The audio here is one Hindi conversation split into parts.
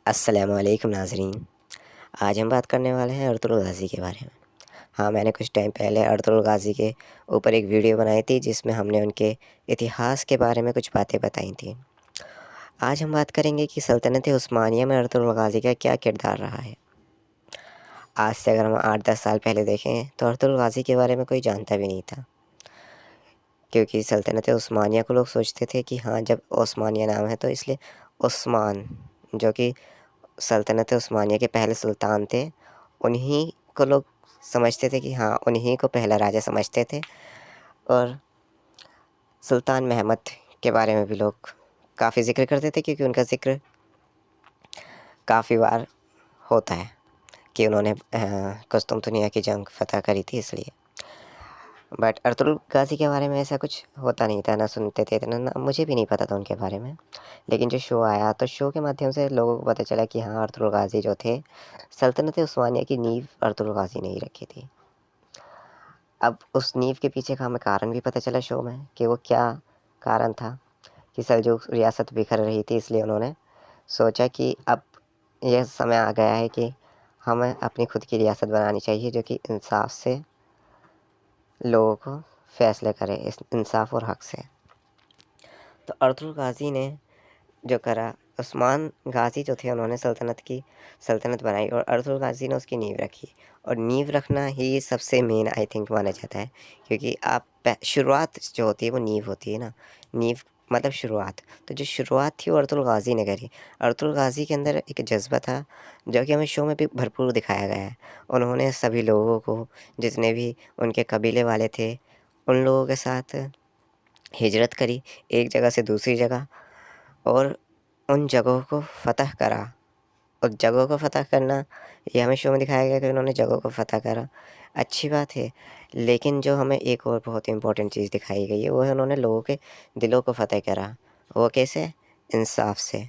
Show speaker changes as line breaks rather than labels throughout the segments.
अस्सलामुअलैकुम नाज़रीन। आज हम बात करने वाले हैं अर्तुग़रुल गाज़ी के बारे में। हाँ, मैंने कुछ टाइम पहले अर्तुग़रुल गाज़ी के ऊपर एक वीडियो बनाई थी जिसमें हमने उनके इतिहास के बारे में कुछ बातें बताई थी। आज हम बात करेंगे कि सल्तनत उस्मानिया में अर्तुग़रुल गाज़ी का क्या किरदार रहा है। आज से अगर हम 8-10 साल पहले देखें तो अर्तुग़रुल गाज़ी के बारे में कोई जानता भी नहीं था, क्योंकि सल्तनत उस्मानिया को लोग सोचते थे कि हाँ, जब उस्मानिया नाम है तो इसलिए उस्मान, जो कि सल्तनत उस्मानिया के पहले सुल्तान थे, उन्हीं को लोग समझते थे कि हाँ, उन्हीं को पहला राजा समझते थे। और सुल्तान महमद के बारे में भी लोग काफ़ी ज़िक्र करते थे, क्योंकि उनका ज़िक्र काफ़ी बार होता है कि उन्होंने कुस्तुनतुनिया की जंग फ़तह करी थी इसलिए। बट अर्तुग़रुल गाज़ी के बारे में ऐसा कुछ होता नहीं था, ना सुनते थे, ना मुझे भी नहीं पता था उनके बारे में। लेकिन जो शो आया तो शो के माध्यम से लोगों को पता चला कि हाँ, अर्तुग़रुल गाज़ी जो थे, सल्तनत उस्मानिया की नींव अर्तुग़रुल गाज़ी ने ही रखी थी। अब उस नींव के पीछे का हमें कारण भी पता चला शो में कि वो क्या कारण था कि सल्जूक़ रियासत बिखर रही थी, इसलिए उन्होंने सोचा कि अब यह समय आ गया है कि हमें अपनी खुद की रियासत बनानी चाहिए, जो कि इंसाफ़ से लोगों को फ़ैसले करे, इस इंसाफ़ और हक़ से। तो अर्तुग़रुल गाज़ी ने जो करा, उस्मान गाज़ी जो थे उन्होंने सल्तनत बनाई और अर्तुग़रुल गाज़ी ने उसकी नींव रखी। और नींव रखना ही सबसे मेन आई थिंक माना जाता है, क्योंकि आप शुरुआत जो होती है वो नींव होती है ना। नींव मतलब शुरुआत, तो जो शुरुआत थी वो अर्तुग़रुल गाज़ी ने करी। अर्तुग़रुल गाज़ी के अंदर एक जज़्बा था जो कि हमें शो में भी भरपूर दिखाया गया है। उन्होंने सभी लोगों को, जितने भी उनके कबीले वाले थे, उन लोगों के साथ हिजरत करी एक जगह से दूसरी जगह, और उन जगहों को फ़तह करा। और जगहों को फ़तह करना, ये हमें शो में दिखाया गया कि उन्होंने जगहों को फ़तह करा, अच्छी बात है। लेकिन जो हमें एक और बहुत इम्पोर्टेंट चीज़ दिखाई गई है, वो है उन्होंने लोगों के दिलों को फ़तह करा। वो कैसे? इंसाफ़ से।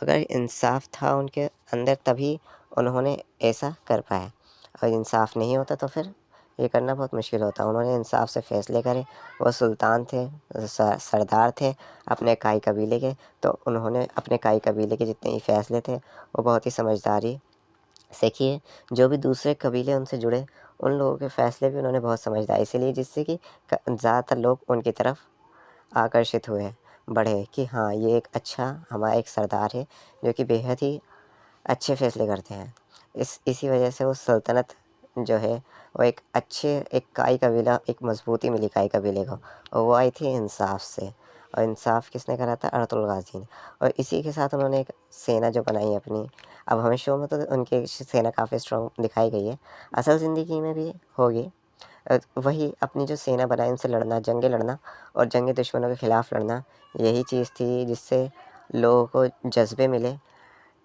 अगर इंसाफ़ था उनके अंदर तभी उन्होंने ऐसा कर पाए। अगर इंसाफ़ नहीं होता तो फिर ये करना बहुत मुश्किल होता। उन्होंने इंसाफ़ से फ़ैसले करे। वो सुल्तान थे, सरदार थे अपने काई कबीले के, तो उन्होंने अपने काई कबीले के जितने भी फ़ैसले थे वो बहुत ही समझदारी से किए। जो भी दूसरे कबीले उनसे जुड़े, उन लोगों के फ़ैसले भी उन्होंने बहुत समझदारी से लिए, जिससे कि ज़्यादातर लोग उनकी तरफ आकर्षित हुए, बढ़े कि हाँ, ये एक अच्छा हमारा एक सरदार है जो कि बेहद ही अच्छे फ़ैसले करते हैं। इसी वजह से वो सल्तनत जो है वो एक काई कबीला, एक मज़बूती मिली काई कबीले को, और वो आई थी इंसाफ़ से। और इंसाफ़ किसने करा था? अर्तुग़रुल गाज़ी ने। और इसी के साथ उन्होंने एक सेना जो बनाई अपनी। अब हमें शो में तो उनकी सेना काफ़ी स्ट्रॉन्ग दिखाई गई है, असल ज़िंदगी में भी होगी। वही अपनी जो सेना बनाई, उनसे लड़ना, जंगें लड़ना और जंगे दुश्मनों के ख़िलाफ़ लड़ना, यही चीज़ थी जिससे लोगों को जज़्बे मिले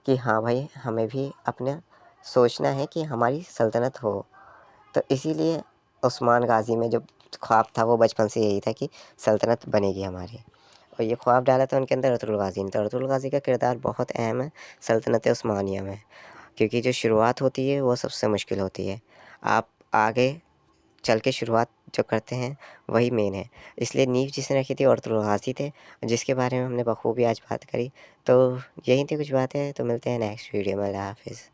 कि हाँ भाई, हमें भी अपना सोचना है कि हमारी सल्तनत हो। तो इसीलिए उस्मान गाज़ी में जो ख्वाब था वो बचपन से यही था कि सल्तनत बनेगी हमारी, और ये ख्वाब डाला था उनके अंदर अर्तुग़रुल गाज़ी ने। तो अर्तुग़रुल गाज़ी का किरदार बहुत अहम है सल्तनत उस्मानिया में, क्योंकि जो शुरुआत होती है वो सबसे मुश्किल होती है। आप आगे चल के शुरुआत जो करते हैं वही मेन है। इसलिए नींव जिसने रखी थी वो अर्तुग़रुल गाज़ी थे, जिसके बारे में हमने बखूबी आज बात करी। तो यही थी कुछ बातें। तो मिलते हैं नेक्स्ट वीडियो में। अल्लाह हाफ़िज़।